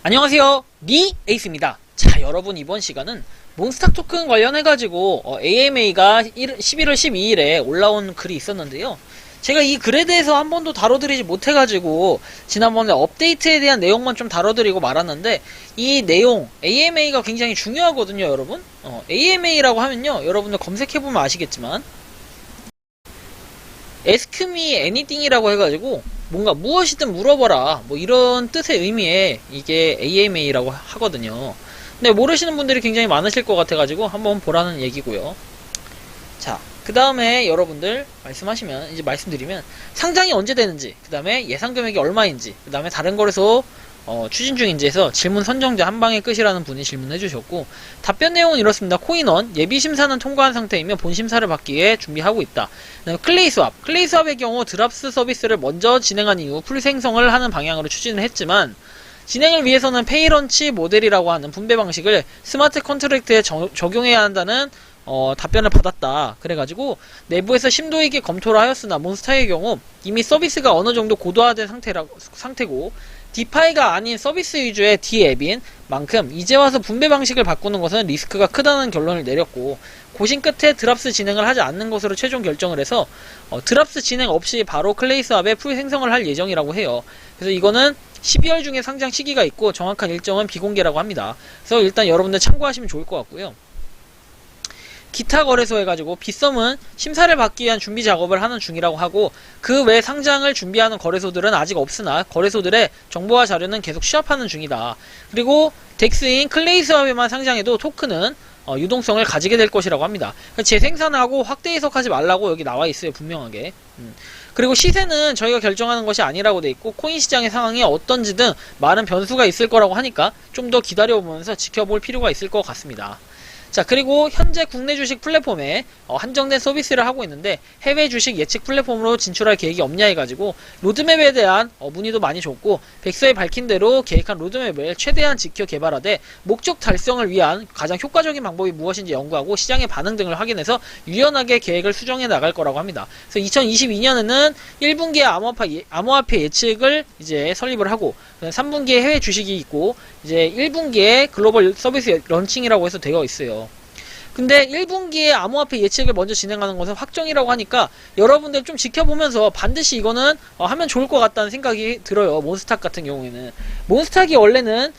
안녕하세요, 니 에이스입니다. 자, 여러분, 이번 시간은 몬스탁 토큰 관련해가지고 AMA가 11월 12일에 올라온 글이 있었는데요. 제가 이 글에 대해서 한 번도 다뤄드리지 못해가지고 지난번에 업데이트에 대한 내용만 좀 다뤄드리고 말았는데, 이 내용 AMA가 굉장히 중요하거든요, 여러분. AMA라고 하면요, 여러분들 검색해보면 아시겠지만 Ask me anything이라고 해가지고 뭔가 무엇이든 물어봐라, 뭐 이런 뜻의 의미에 이게 AMA라고 하거든요. 근데 모르시는 분들이 굉장히 많으실 것 같아가지고 한번 보라는 얘기고요. 자, 그 다음에 여러분들 말씀드리면 상장이 언제 되는지, 그 다음에 예상 금액이 얼마인지, 그 다음에 다른 거래소 추진 중인지에서 질문 선정자 한 방에 끝이라는 분이 질문해 주셨고, 답변 내용은 이렇습니다. 코인원 예비 심사는 통과한 상태이며 본 심사를 받기 위해 준비하고 있다. 클레이스왑의 경우 드랍스 서비스를 먼저 진행한 이후 풀 생성을 하는 방향으로 추진을 했지만, 진행을 위해서는 페이런치 모델이라고 하는 분배 방식을 스마트 컨트랙트에 적용해야 한다는 답변을 받았다. 그래가지고 내부에서 심도 있게 검토를 하였으나 몬스타의 경우 이미 서비스가 어느 정도 고도화된 상태고 디파이가 아닌 서비스 위주의 D앱인 만큼 이제 와서 분배 방식을 바꾸는 것은 리스크가 크다는 결론을 내렸고, 고심 끝에 드랍스 진행을 하지 않는 것으로 최종 결정을 해서 드랍스 진행 없이 바로 클레이스왑에 풀 생성을 할 예정이라고 해요. 그래서 이거는 12월 중에 상장 시기가 있고 정확한 일정은 비공개라고 합니다. 그래서 일단 여러분들 참고하시면 좋을 것 같고요. 기타 거래소 해가지고 빗썸은 심사를 받기 위한 준비 작업을 하는 중이라고 하고, 그 외 상장을 준비하는 거래소들은 아직 없으나 거래소들의 정보와 자료는 계속 취합하는 중이다. 그리고 덱스인 클레이스왑에만 상장해도 토큰은 유동성을 가지게 될 것이라고 합니다. 재생산하고 확대 해석하지 말라고 여기 나와 있어요, 분명하게. 그리고 시세는 저희가 결정하는 것이 아니라고 돼 있고, 코인 시장의 상황이 어떤지 등 많은 변수가 있을 거라고 하니까 좀 더 기다려보면서 지켜볼 필요가 있을 것 같습니다. 자, 그리고 현재 국내 주식 플랫폼에 한정된 서비스를 하고 있는데 해외 주식 예측 플랫폼으로 진출할 계획이 없냐 해가지고 로드맵에 대한 문의도 많이 줬고, 백서에 밝힌 대로 계획한 로드맵을 최대한 지켜 개발하되 목적 달성을 위한 가장 효과적인 방법이 무엇인지 연구하고 시장의 반응 등을 확인해서 유연하게 계획을 수정해 나갈 거라고 합니다. 그래서 2022년에는 1분기에 암호화폐 예측을 이제 설립을 하고, 3분기에 해외 주식이 있고, 이제 1분기에 글로벌 서비스 런칭이라고 해서 되어 있어요. 근데 1분기에 암호화폐 예측을 먼저 진행하는 것은 확정이라고 하니까 여러분들 좀 지켜보면서 반드시 이거는 하면 좋을 것 같다는 생각이 들어요. 몬스탁 같은 경우에는. 몬스탁이 원래는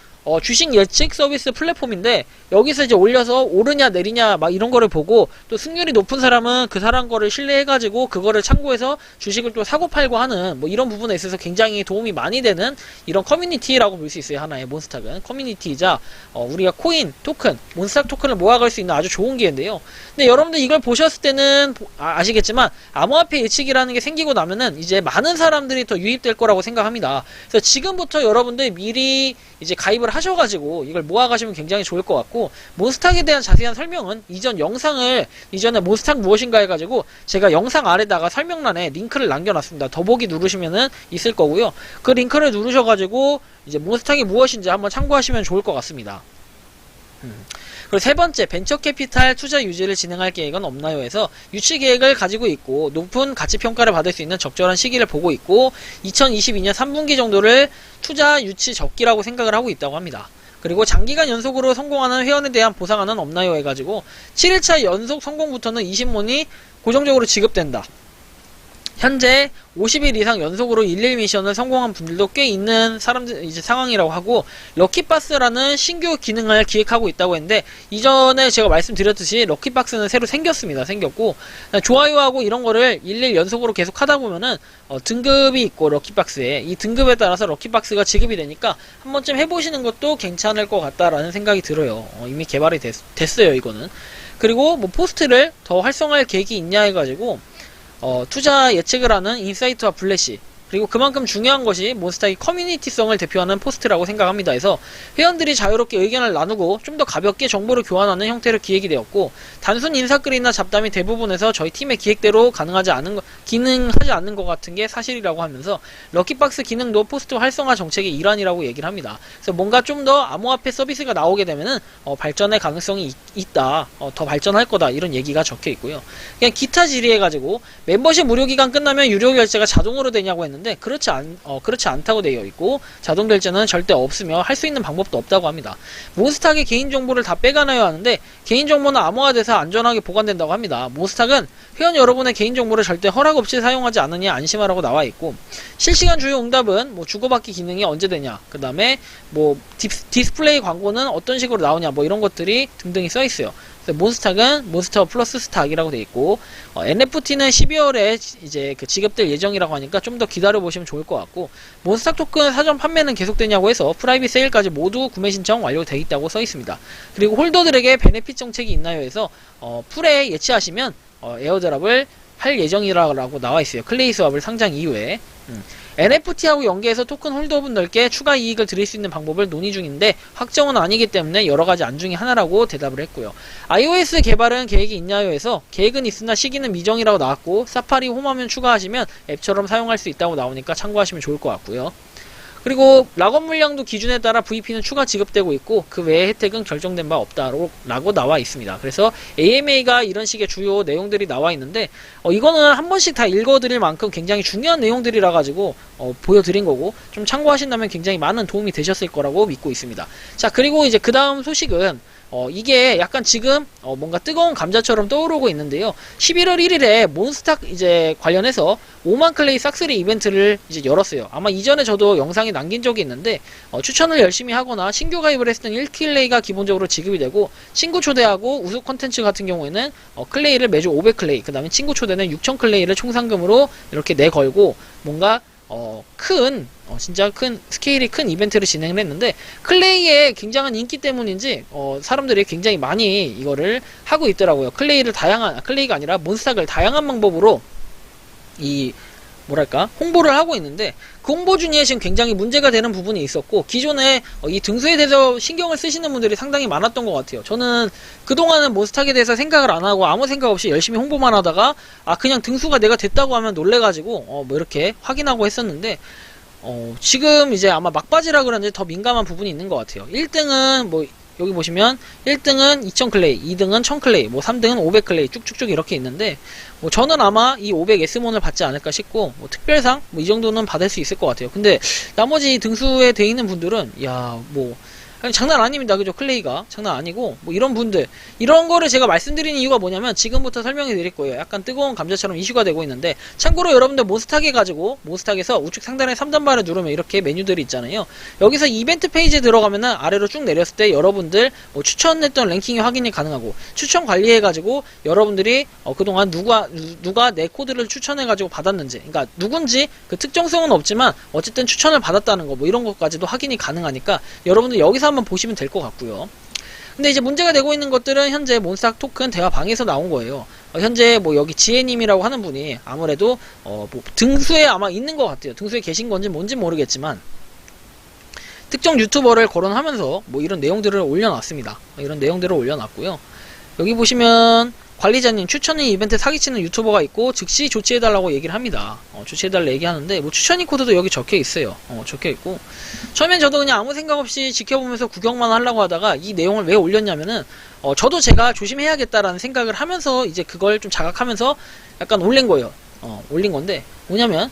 주식 예측 서비스 플랫폼인데, 여기서 이제 올려서 오르냐 내리냐 막 이런 거를 보고, 또 승률이 높은 사람은 그 사람 거를 신뢰해가지고 그거를 참고해서 주식을 또 사고 팔고 하는 뭐 이런 부분에 있어서 굉장히 도움이 많이 되는 이런 커뮤니티라고 볼 수 있어요. 하나의 몬스탁은 커뮤니티이자 우리가 코인, 토큰, 몬스탁 토큰을 모아갈 수 있는 아주 좋은 기회인데요. 근데 여러분들 이걸 보셨을 때는 아시겠지만 암호화폐 예측이라는 게 생기고 나면은 이제 많은 사람들이 더 유입될 거라고 생각합니다. 그래서 지금부터 여러분들 미리 이제 가입을 하셔가지고 이걸 모아가시면 굉장히 좋을 것 같고, 몬스탁에 대한 자세한 설명은 이전에 몬스탁 무엇인가 해가지고 제가 영상 아래다가 설명란에 링크를 남겨놨습니다. 더보기 누르시면은 있을 거고요. 그 링크를 누르셔가지고 이제 몬스탁이 무엇인지 한번 참고하시면 좋을 것 같습니다. 그리고 세 번째, 벤처 캐피탈 투자 유지를 진행할 계획은 없나요? 해서 유치 계획을 가지고 있고 높은 가치 평가를 받을 수 있는 적절한 시기를 보고 있고, 2022년 3분기 정도를 투자 유치 적기라고 생각을 하고 있다고 합니다. 그리고 장기간 연속으로 성공하는 회원에 대한 보상안은 없나요? 해가지고 7일차 연속 성공부터는 20몬이 고정적으로 지급된다. 현재 50일 이상 연속으로 11 미션을 성공한 분들도 꽤 있는 이제 상황이라고 하고, 럭키박스라는 신규 기능을 기획하고 있다고 했는데, 이전에 제가 말씀드렸듯이 럭키박스는 새로 생겼고, 좋아요하고 이런 거를 11 연속으로 계속 하다 보면은 등급이 있고, 럭키박스에 이 등급에 따라서 럭키박스가 지급이 되니까 한 번쯤 해보시는 것도 괜찮을 것 같다라는 생각이 들어요. 이미 개발이 됐어요, 이거는. 그리고 뭐 포스트를 더 활성화할 계획이 있냐 해가지고 투자 예측을 하는 인사이트와 블래시, 그리고 그만큼 중요한 것이 몬스탁의 커뮤니티성을 대표하는 포스트라고 생각합니다. 해서 회원들이 자유롭게 의견을 나누고 좀 더 가볍게 정보를 교환하는 형태로 기획이 되었고, 단순 인사글이나 잡담이 대부분에서 저희 팀의 기획대로 기능하지 않는 것 같은 게 사실이라고 하면서, 럭키박스 기능도 포스트 활성화 정책의 일환이라고 얘기를 합니다. 그래서 뭔가 좀 더 암호화폐 서비스가 나오게 되면은 발전의 가능성이 있다, 더 발전할 거다, 이런 얘기가 적혀 있고요. 그냥 기타 질의해가지고 멤버십 무료 기간 끝나면 유료 결제가 자동으로 되냐고 했는데, 있는데 그렇지 않다고 되어 있고, 자동 결제는 절대 없으며 할 수 있는 방법도 없다고 합니다. 몬스탁의 개인정보를 다 빼가나요 하는데, 개인정보는 암호화돼서 안전하게 보관된다고 합니다. 몬스탁은 회원 여러분의 개인정보를 절대 허락 없이 사용하지 않으니 안심하라고 나와 있고, 실시간 주요 응답은 뭐 주고받기 기능이 언제 되냐, 그 다음에 뭐 디스플레이 광고는 어떤 식으로 나오냐, 뭐 이런 것들이 등등이 써 있어요. 몬스탁은 몬스터 플러스 스탁이라고 되어 있고, NFT는 12월에 이제 그 지급될 예정이라고 하니까 좀 더 기다려 보시면 좋을 것 같고, 몬스탁 토큰 사전 판매는 계속되냐고 해서 프라이빗 세일까지 모두 구매 신청 완료되어 있다고 써 있습니다. 그리고 홀더들에게 베네핏 정책이 있나요 해서 풀에 예치하시면 에어드랍을 할 예정이라고 나와 있어요. 클레이 스왑을 상장 이후에. NFT하고 연계해서 토큰 홀더분들께 추가 이익을 드릴 수 있는 방법을 논의 중인데 확정은 아니기 때문에 여러가지 안 중에 하나라고 대답을 했고요. iOS 개발은 계획이 있나요 해서 계획은 있으나 시기는 미정이라고 나왔고, 사파리 홈화면 추가하시면 앱처럼 사용할 수 있다고 나오니까 참고하시면 좋을 것 같고요. 그리고 락업 물량도 기준에 따라 VP는 추가 지급되고 있고, 그 외의 혜택은 결정된 바 없다라고 나와 있습니다. 그래서 AMA가 이런 식의 주요 내용들이 나와 있는데, 이거는 한 번씩 다 읽어드릴 만큼 굉장히 중요한 내용들이라 가지고 보여드린 거고, 좀 참고하신다면 굉장히 많은 도움이 되셨을 거라고 믿고 있습니다. 자, 그리고 이제 그 다음 소식은 이게 약간 지금 뭔가 뜨거운 감자처럼 떠오르고 있는데요. 11월 1일에 몬스탁 이제 관련해서 5만 클레이 싹쓸이 이벤트를 이제 열었어요. 아마 이전에 저도 영상에 남긴 적이 있는데, 추천을 열심히 하거나 신규 가입을 했을 때는 1클레이가 기본적으로 지급이 되고, 친구 초대하고 우수 콘텐츠 같은 경우에는 클레이를 매주 500클레이, 그 다음에 친구 초대는 6000클레이를 총상금으로 이렇게 내걸고 뭔가 진짜 큰 스케일이 큰 이벤트를 진행을 했는데, 클레이의 굉장한 인기 때문인지 사람들이 굉장히 많이 이거를 하고 있더라고요. 클레이가 아니라 몬스탁을 다양한 방법으로 홍보를 하고 있는데, 그 홍보 중에 지금 굉장히 문제가 되는 부분이 있었고, 기존에 이 등수에 대해서 신경을 쓰시는 분들이 상당히 많았던 것 같아요. 저는 그동안은 몬스탁에 대해서 생각을 안 하고 아무 생각 없이 열심히 홍보만 하다가, 그냥 등수가 내가 됐다고 하면 놀래가지고 뭐 이렇게 확인하고 했었는데, 지금 이제 아마 막바지라 그런지 더 민감한 부분이 있는 것 같아요. 1등은 뭐 여기 보시면 1등은 2000클레이, 2등은 1000클레이, 뭐 3등은 500클레이 쭉쭉쭉 이렇게 있는데, 뭐 저는 아마 이 500 S몬을 받지 않을까 싶고, 뭐 특별상 뭐 이 정도는 받을 수 있을 것 같아요. 근데 나머지 등수에 돼 있는 분들은 장난 아닙니다. 그죠? 클레이가 장난 아니고, 뭐 이런 분들, 이런 거를 제가 말씀드리는 이유가 뭐냐면 지금부터 설명해 드릴 거예요. 약간 뜨거운 감자처럼 이슈가 되고 있는데, 참고로 여러분들 몬스탁에서 우측 상단에 3단바를 누르면 이렇게 메뉴들이 있잖아요. 여기서 이벤트 페이지에 들어가면은 아래로 쭉 내렸을 때 여러분들 뭐 추천했던 랭킹이 확인이 가능하고, 추천 관리해가지고 여러분들이 그동안 누가 내 코드를 추천해가지고 받았는지, 그러니까 누군지 그 특정성은 없지만 어쨌든 추천을 받았다는 거, 뭐 이런 것까지도 확인이 가능하니까 여러분들 여기서 한번 보시면 될 것 같고요. 근데 이제 문제가 되고 있는 것들은 현재 몬스탁 토큰 대화방에서 나온 거예요. 현재 뭐 여기 지혜님이라고 하는 분이 아무래도 뭐 등수에 아마 있는 것 같아요. 등수에 계신 건지 뭔지 모르겠지만 특정 유튜버를 거론하면서 뭐 이런 내용들을 올려놨습니다. 이런 내용들을 올려놨고요. 여기 보시면 관리자님 추천인 이벤트 사기치는 유튜버가 있고 즉시 조치해달라고 얘기를 합니다. 조치해달라 얘기하는데, 뭐 추천인 코드도 여기 적혀있어요. 적혀있고, 처음엔 저도 그냥 아무 생각 없이 지켜보면서 구경만 하려고 하다가 이 내용을 왜 올렸냐면은 저도 제가 조심해야겠다라는 생각을 하면서 이제 그걸 좀 자각하면서 약간 올린 거예요. 올린 건데 뭐냐면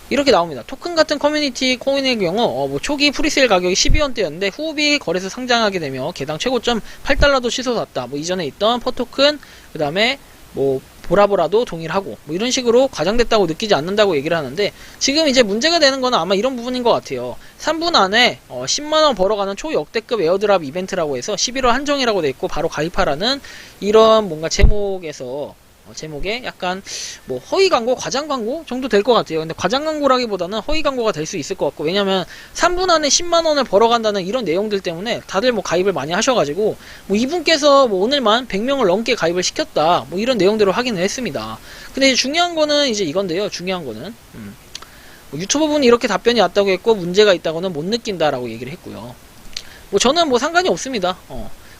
이렇게 나옵니다. 토큰 같은 커뮤니티 코인의 경우 뭐 초기 프리세일 가격이 12원대였는데 후비 거래소 상장하게 되며 개당 최고점 8달러도 치솟았다. 뭐 이전에 있던 퍼토큰, 그 다음에 뭐 보라보라도 동일하고 뭐 이런 식으로 과장됐다고 느끼지 않는다고 얘기를 하는데, 지금 이제 문제가 되는 거는 아마 이런 부분인 것 같아요. 3분 안에 10만원 벌어가는 초역대급 에어드랍 이벤트라고 해서 11월 한정이라고 돼 있고 바로 가입하라는 이런 뭔가 제목에 약간 뭐 허위 광고, 과장 광고 정도 될 것 같아요. 근데 과장 광고라기보다는 허위 광고가 될 수 있을 것 같고, 왜냐면 3분 안에 10만원을 벌어간다는 이런 내용들 때문에 다들 뭐 가입을 많이 하셔가지고 뭐 이분께서 뭐 오늘만 100명을 넘게 가입을 시켰다, 뭐 이런 내용들을 확인을 했습니다. 근데 이제 중요한 거는 이제 이건데요. 중요한 거는 뭐 유튜버 분이 이렇게 답변이 왔다고 했고 문제가 있다고는 못 느낀다라고 얘기를 했고요. 뭐 저는 뭐 상관이 없습니다.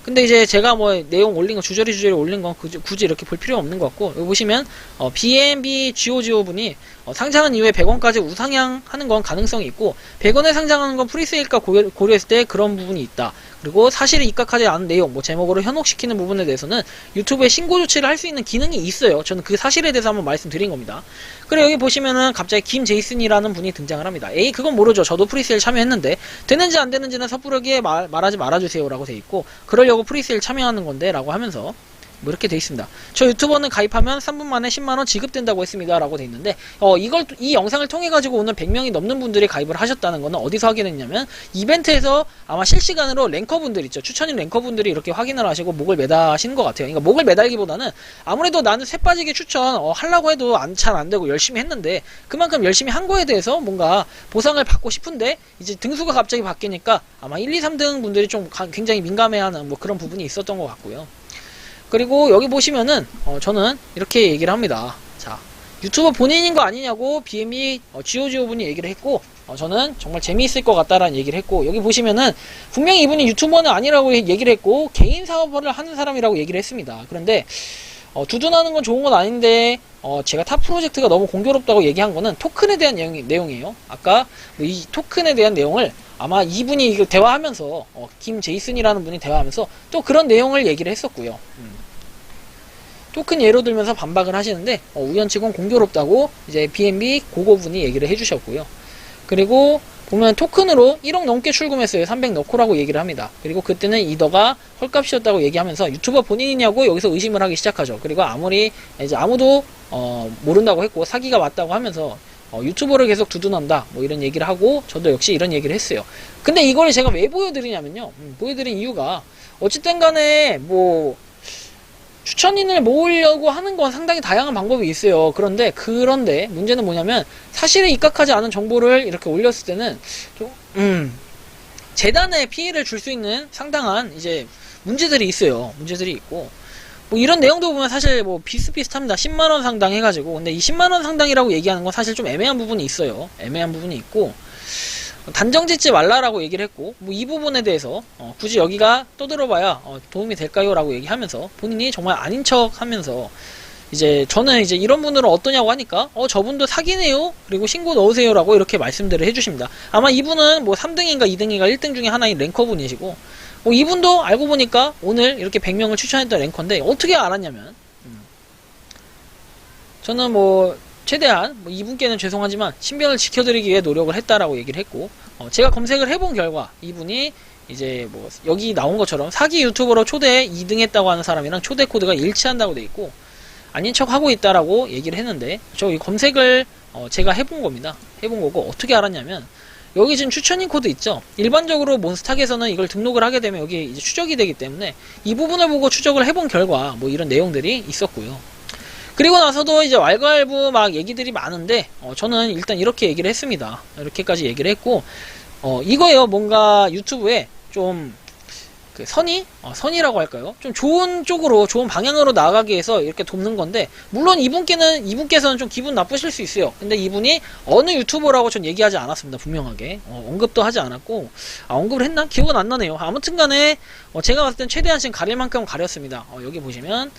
근데 이제 제가 뭐 내용 올린 거 주저리 올린 건 굳이 이렇게 볼 필요 없는 것 같고, 여기 보시면 BNB GOGO 분이 상장한 이후에 100원까지 우상향하는 건 가능성이 있고 100원에 상장하는 건 프리세일가 고려했을 때 그런 부분이 있다. 그리고 사실에 입각하지 않은 내용, 뭐 제목으로 현혹시키는 부분에 대해서는 유튜브에 신고 조치를 할 수 있는 기능이 있어요. 저는 그 사실에 대해서 한번 말씀드린 겁니다. 그리고 여기 보시면은 갑자기 김제이슨이라는 분이 등장을 합니다. 에이 그건 모르죠. 저도 프리세일 참여했는데 되는지 안 되는지는 섣부르게 말하지 말아주세요 라고 돼 있고 그러려고 프리세일 참여하는 건데 라고 하면서 뭐 이렇게 돼 있습니다. 저 유튜버는 가입하면 3분 만에 10만원 지급된다고 했습니다 라고 돼 있는데 이 영상을 통해 가지고 오늘 100명이 넘는 분들이 가입을 하셨다는 거는 어디서 확인했냐면 이벤트에서 아마 실시간으로 랭커분들 있죠. 추천인 랭커분들이 이렇게 확인을 하시고 목을 매다시는 것 같아요. 그러니까 목을 매달기보다는 아무래도 나는 새 빠지게 추천 하려고 해도 잘 안 되고 열심히 했는데 그만큼 열심히 한 거에 대해서 뭔가 보상을 받고 싶은데 이제 등수가 갑자기 바뀌니까 아마 1, 2, 3등 분들이 좀 굉장히 민감해하는 뭐 그런 부분이 있었던 것 같고요. 그리고 여기 보시면은 저는 이렇게 얘기를 합니다. 자, 유튜버 본인인 거 아니냐고 BM이 GOGO 분이 얘기를 했고 저는 정말 재미있을 것 같다라는 얘기를 했고 여기 보시면은 분명히 이분이 유튜버는 아니라고 얘기를 했고 개인 사업을 하는 사람이라고 얘기를 했습니다. 그런데 두둔하는 건 좋은 건 아닌데 제가 탑 프로젝트가 너무 공교롭다고 얘기한 거는 토큰에 대한 내용이에요. 아까 이 토큰에 대한 내용을 아마 이분이 이거 대화하면서 김제이슨이라는 분이 대화하면서 또 그런 내용을 얘기를 했었고요. 토큰 예로 들면서 반박을 하시는데 우연치곤 공교롭다고 이제 BNB 고고분이 얘기를 해주셨고요. 그리고 보면 토큰으로 1억 넘게 출금했어요. 300 넣고라고 얘기를 합니다. 그리고 그때는 이더가 헐값이었다고 얘기하면서 유튜버 본인이냐고 여기서 의심을 하기 시작하죠. 그리고 아무리 이제 아무도 모른다고 했고 사기가 맞다고 하면서 유튜버를 계속 두둔한다 뭐 이런 얘기를 하고 저도 역시 이런 얘기를 했어요. 근데 이걸 제가 왜 보여드리냐면요. 보여드린 이유가 어쨌든 간에 뭐 추천인을 모으려고 하는 건 상당히 다양한 방법이 있어요. 그런데 문제는 뭐냐면 사실에 입각하지 않은 정보를 이렇게 올렸을 때는 좀 재단에 피해를 줄 수 있는 상당한 이제 문제들이 있어요. 문제들이 있고 뭐 이런 내용도 보면 사실 뭐 비슷비슷합니다. 10만원 상당 해가지고 근데 이 10만원 상당이라고 얘기하는 건 사실 좀 애매한 부분이 있어요. 애매한 부분이 있고 단정 짓지 말라라고 얘기를 했고 뭐 이 부분에 대해서 굳이 여기가 떠들어봐야 도움이 될까요? 라고 얘기하면서 본인이 정말 아닌 척 하면서 이제 저는 이제 이런 분들은 어떠냐고 하니까 저분도 사기네요 그리고 신고 넣으세요 라고 이렇게 말씀들을 해주십니다. 아마 이분은 뭐 3등인가 2등인가 1등 중에 하나인 랭커분이시고 이분도 알고 보니까 오늘 이렇게 100명을 추천했던 랭커인데 어떻게 알았냐면 저는 뭐 최대한 이분께는 죄송하지만 신변을 지켜드리기 위해 노력을 했다라고 얘기를 했고 제가 검색을 해본 결과 이분이 이제 뭐 여기 나온 것처럼 사기 유튜버로 초대 2등 했다고 하는 사람이랑 초대 코드가 일치한다고 돼 있고 아닌 척 하고 있다라고 얘기를 했는데 저 이 검색을 제가 해본 겁니다. 해본 거고 어떻게 알았냐면 여기 지금 추천인 코드 있죠. 일반적으로 몬스탁에서는 이걸 등록을 하게 되면 여기 이제 추적이 되기 때문에 이 부분을 보고 추적을 해본 결과 뭐 이런 내용들이 있었고요. 그리고 나서도 이제 왈가왈부 막 얘기들이 많은데 저는 일단 이렇게 얘기를 했습니다. 이렇게까지 얘기를 했고 이거예요. 뭔가 유튜브에 좀 그 선이라고 할까요? 좀 좋은 쪽으로 좋은 방향으로 나아가기 위해서 이렇게 돕는 건데 물론 이분께서는 좀 기분 나쁘실 수 있어요. 근데 이분이 어느 유튜버라고 전 얘기하지 않았습니다. 분명하게 언급도 하지 않았고 언급을 했나? 기억은 안 나네요. 아무튼간에 제가 봤을 땐 최대한 지금 가릴 만큼 가렸습니다. 여기 보시면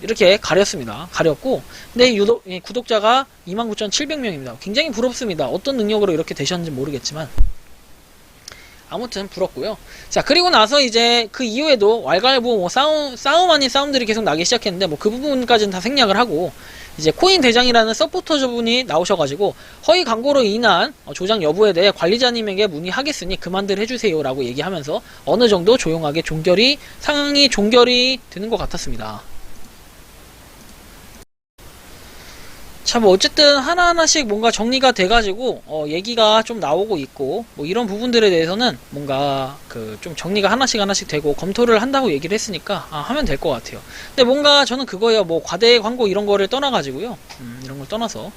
이렇게 가렸습니다. 가렸고 근데 구독자가 29,700명입니다. 굉장히 부럽습니다. 어떤 능력으로 이렇게 되셨는지 모르겠지만 아무튼 부럽고요. 자 그리고 나서 이제 그 이후에도 왈가왈부 뭐 싸움 아닌 싸움들이 계속 나기 시작했는데 뭐 그 부분까지는 다 생략을 하고 이제 코인 대장이라는 서포터분이 나오셔가지고 허위 광고로 인한 조작 여부에 대해 관리자님에게 문의하겠으니 그만들 해주세요 라고 얘기하면서 어느 정도 조용하게 상황이 종결이 되는 것 같았습니다. 참 어쨌든 하나하나씩 뭔가 정리가 돼가지고 얘기가 좀 나오고 있고 뭐 이런 부분들에 대해서는 뭔가 좀 정리가 하나씩 되고 검토를 한다고 얘기를 했으니까 하면 될 것 같아요. 근데 뭔가 저는 그거예요. 뭐 과대 광고 이런 거를 떠나가지고요. 이런 걸 떠나서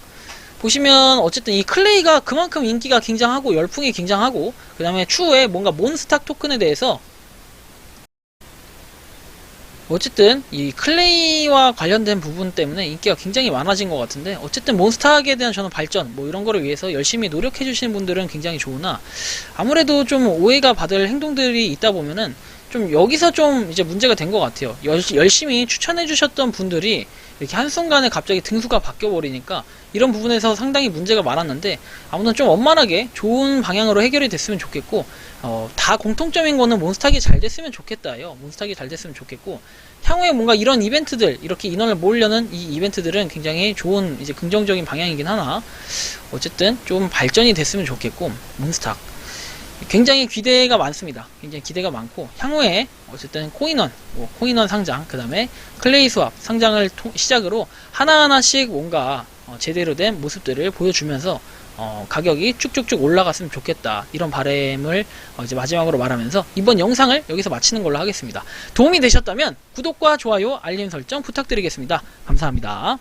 보시면 어쨌든 이 클레이가 그만큼 인기가 굉장하고 열풍이 굉장하고 그 다음에 추후에 뭔가 몬스탁 토큰에 대해서 어쨌든 이 클레이와 관련된 부분 때문에 인기가 굉장히 많아진 것 같은데 어쨌든 몬스탁에 대한 저는 발전 뭐 이런 거를 위해서 열심히 노력해 주시는 분들은 굉장히 좋으나 아무래도 좀 오해가 받을 행동들이 있다 보면은 좀 여기서 좀 이제 문제가 된 것 같아요. 열심히 추천해주셨던 분들이 이렇게 한순간에 갑자기 등수가 바뀌어버리니까 이런 부분에서 상당히 문제가 많았는데, 아무튼 좀 원만하게 좋은 방향으로 해결이 됐으면 좋겠고, 다 공통점인 거는 몬스타기 잘 됐으면 좋겠다요. 몬스타기 잘 됐으면 좋겠고, 향후에 뭔가 이런 이벤트들, 이렇게 인원을 모으려는 이 이벤트들은 굉장히 좋은 이제 긍정적인 방향이긴 하나, 어쨌든 좀 발전이 됐으면 좋겠고, 몬스탁 굉장히 기대가 많습니다. 굉장히 기대가 많고, 향후에 어쨌든 코인원, 코인원 상장, 그 다음에 클레이 수합 상장을 시작으로 하나하나씩 뭔가 제대로 된 모습들을 보여주면서 가격이 쭉쭉쭉 올라갔으면 좋겠다, 이런 바람을 이제 마지막으로 말하면서 이번 영상을 여기서 마치는 걸로 하겠습니다. 도움이 되셨다면 구독과 좋아요, 알림 설정 부탁드리겠습니다. 감사합니다.